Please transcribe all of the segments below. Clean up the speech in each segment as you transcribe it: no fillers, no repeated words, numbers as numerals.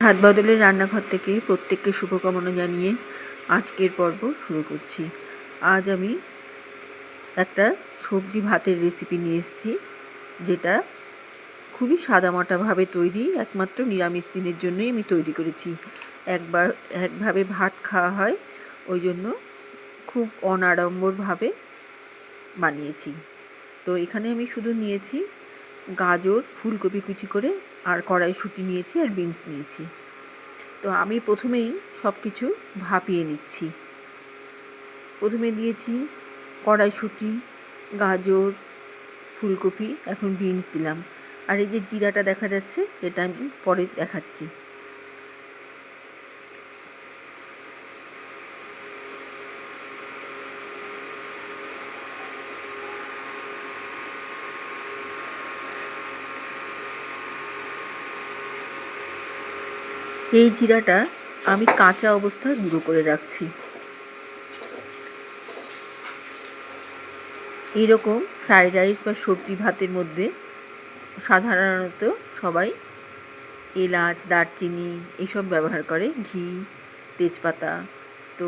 হাত বদলের রান্নাঘর থেকে প্রত্যেককে শুভকামনা জানিয়ে আজকের পর্ব শুরু করছি। আজ আমি একটা সবজি ভাতের রেসিপি নিয়ে এসেছি, যেটা খুবই সাদামাটাভাবে তৈরি, একমাত্র নিরামিষ দিনের জন্যই আমি তৈরি করেছি। একভাবে ভাত খাওয়া হয়, ওই জন্য খুব অনাড়ম্বরভাবে বানিয়েছি। তো এখানে আমি শুধু নিয়েছি গাজর, ফুলকপি কুচি করে, আর কড়াইশুঁটি নিয়েছি, আর বিনস নিয়েছি। তো আমি প্রথমেই সব কিছু ভাপিয়ে নিচ্ছি। প্রথমে দিয়েছি কড়াইশুঁটি, গাজর, ফুলকপি, এখন বিনস দিলাম। আর এই যে জিরাটা দেখা যাচ্ছে, এটা আমি পরে দেখাচ্ছি। এই জিরাটা আমি কাঁচা অবস্থায় গুঁড়ো করে রাখছি। এইরকম ফ্রাইড রাইস বা সবজি ভাতের মধ্যে সাধারণত সবাই এলাচ, দারচিনি এসব ব্যবহার করে, ঘি, তেজপাতা। তো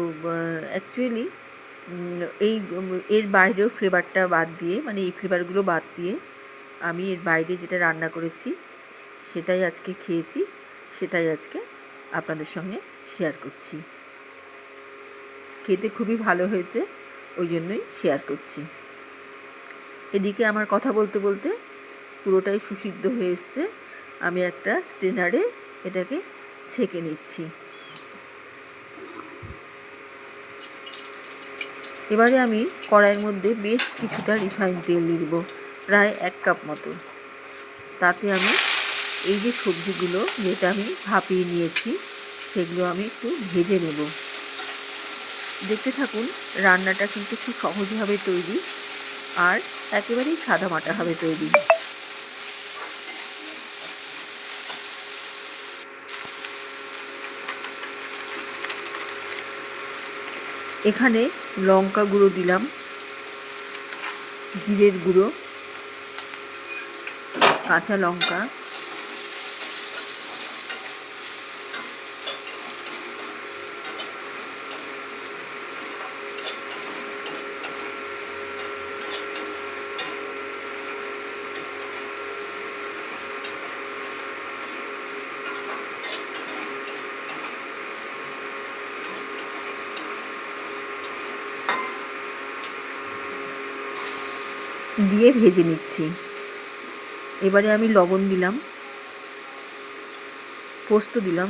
অ্যাকচুয়ালি এর বাইরেও ফ্লেভারটা বাদ দিয়ে, মানে এই ফ্লেভারগুলো বাদ দিয়ে আমি এর বাইরে যেটা রান্না করেছি সেটাই আজকে খেয়েছি, সেটাই আজকে আপনাদের সঙ্গে শেয়ার করছি। খেতে খুবই ভালো হয়েছে, ওই জন্যই শেয়ার করছি। এদিকে আমার কথা বলতে বলতে পুরোটাই সুসিদ্ধ হয়ে এসছে। আমি একটা স্ট্রেনারে এটাকে ছেঁকে নিচ্ছি। এবারে আমি কড়াইয়ের মধ্যে বেশ কিছুটা রিফাইন তেল দিয়ে দেবো, প্রায় 1 কাপ মতো। তাতে আমি এই যে সবজিগুলো যেটা আমি ভাপিয়ে নিয়েছি, সেগুলো আমি একটু ভেজে নেব। দেখতে থাকুন, রান্নাটা কিন্তু খুব সহজভাবে তৈরি, আর একেবারেই সাদামাটাভাবে তৈরি। এখানে লঙ্কা গুঁড়ো দিলাম, জিরের গুঁড়ো, কাঁচা লঙ্কা, দিয়ে ভেজে নিচ্ছি। এবারে আমি লবণ দিলাম, পোস্ত দিলাম,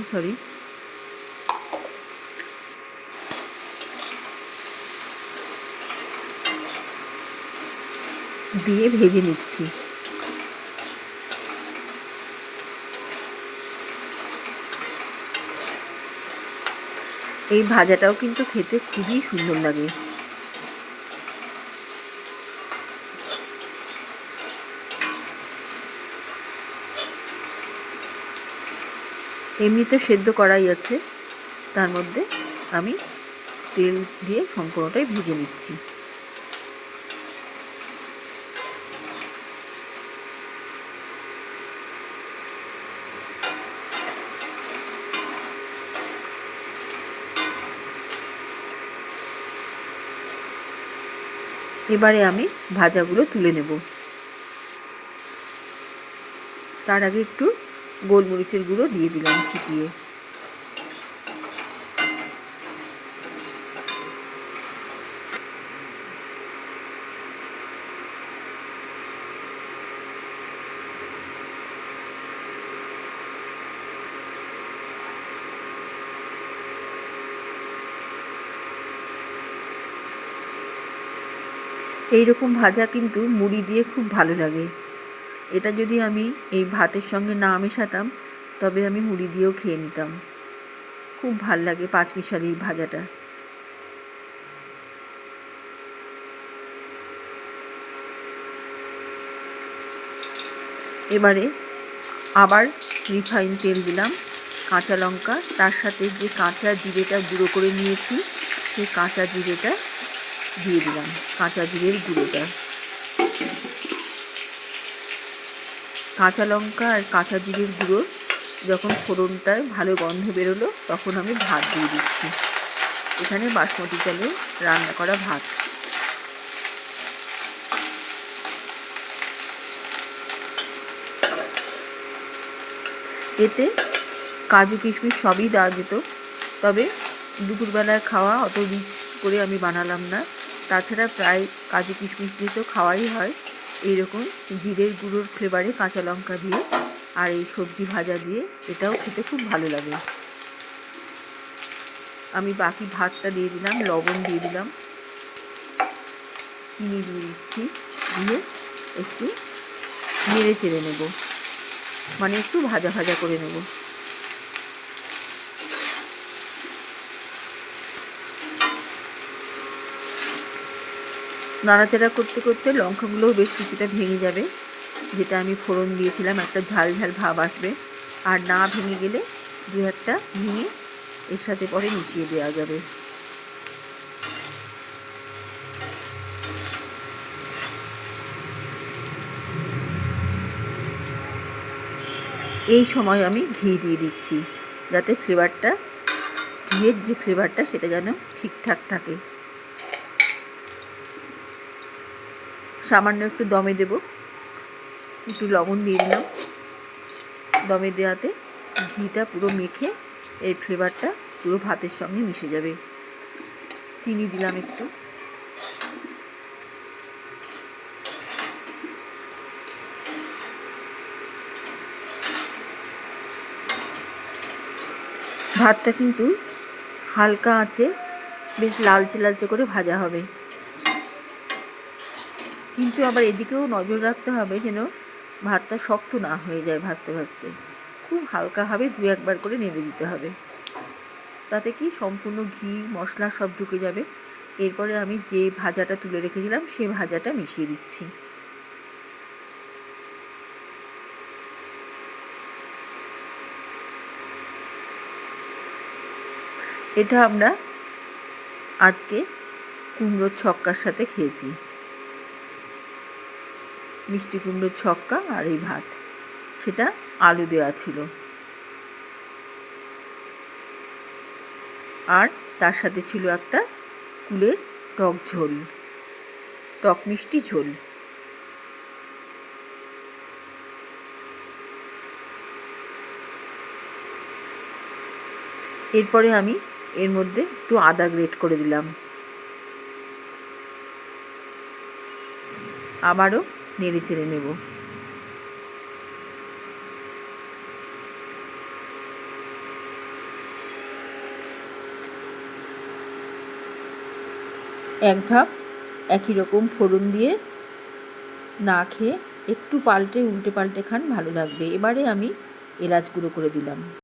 দিয়ে ভেজে নিচ্ছি। এই ভাজাটাও কিন্তু খেতে খুবই সুন্দর লাগে। এমনিতে সেদ্ধ করাই আছে, তার মধ্যে আমি তেল দিয়ে সম্পূর্ণটাই ভেজে নিচ্ছি। এবারে আমি ভাজাগুলো তুলে নেব। তার আগে একটু গোলমরিচের গুঁড়ো দিয়ে দিলাম ছিটিয়ে। এইরকম ভাজা কিন্তু মুড়ি দিয়ে খুব ভালো লাগে। এটা যদি আমি এই ভাতের সঙ্গে না মেশাতাম, তবে আমি মুড়ি দিয়েও খেয়ে নিতাম। খুব ভাল লাগে পাঁচমিশালি ভাজাটা। এবারে আবার রিফাইন তেল দিলাম, কাঁচা লঙ্কা, তার সাথে যে কাঁচা জিরেটা গুঁড়ো করে নিয়েছি, সেই কাঁচা জিরেটা দিয়ে দিলাম, কাঁচা জিরের গুঁড়োটা। কাঁচা লঙ্কা আর কাঁচা জিরের গুঁড়োর যখন ফোড়নটায় ভালো গন্ধ বেরোলো তখন আমি ভাত দিয়ে দিচ্ছি। এখানে বাসমতি চালে রান্না করা ভাত। এতে কাজু কিশমিশ সবই দেওয়া যেত, তবে দুপুরবেলায় খাওয়া অত রিচ করে আমি বানালাম না। তাছাড়া প্রায় কাজু কিশমিশ দিয়ে তো খাওয়াই হয়। এইরকম জিরের গুঁড়োর ফ্লেভারে কাঁচা লঙ্কা দিয়ে আর এই সবজি ভাজা দিয়ে এটাও খেতে খুব ভালো লাগে। আমি বাকি ভাতটা দিয়ে দিলাম, লবণ দিয়ে দিলাম, চিনি দিয়ে দিচ্ছি, দিয়ে একটু নেড়ে চেড়ে নেব, মানে একটু ভাজা ভাজা করে নেব। নাড়াচাড়া করতে করতে লঙ্কাগুলোও বেশ কিছুটা ভেঙে যাবে, যেটা আমি ফোড়ন দিয়েছিলাম একটা ঝাল ঝাল ভাব আসবে। আর না ভেঙে গেলে দু একটা ভেঙে এর সাথে পরে মিশিয়ে দেওয়া যাবে। এই সময় আমি ঘি দিয়ে দিচ্ছি, যাতে ফ্লেভারটা, ঘিয়ের যে ফ্লেভারটা সেটা যেন ঠিকঠাক থাকে। সামান্য একটু দমে দেব, একটু লবণ দিয়ে দিলাম। দমে দেওয়াতে ঘিটা পুরো মেখে এই ফ্লেভারটা পুরো ভাতের সঙ্গে মিশে যাবে। চিনি দিলাম একটু। ভাতটা কিন্তু হালকা আছে, বেশ লালচে লালচে করে ভাজা হবে, কিন্তু আবার এদিকেও নজর রাখতে হবে যেন ভাতটা শক্ত না হয়ে যায়। ভাজতে ভাজতে খুব হালকাভাবে দু একবার করে নেড়ে দিতে হবে, তাতে কি সম্পূর্ণ ঘি মশলা সব ঢুকে যাবে। এরপরে আমি যে ভাজাটা তুলে রেখেছিলাম সেই ভাজাটা মিশিয়ে দিচ্ছি। এটা আমরা আজকে কুমড়োর ছক্কার সাথে খেয়েছি, মিষ্টি কুমড়োর ছক্কা আর এই ভাত, সেটা আলু দেওয়া ছিল, আর তার সাথে ছিল একটা কুলের টক ঝোল, টক মিষ্টি ঝোল। এরপরে আমি এর মধ্যে একটু আদা গ্রেট করে দিলাম, আবারও নেড়ে চেড়ে নেব। এক ভাব একই রকম ফোড়ন দিয়ে না খেয়ে একটু পাল্টে উল্টে পাল্টে খান, ভালো লাগবে। এবারে আমি এলাচ গুঁড়ো করে দিলাম।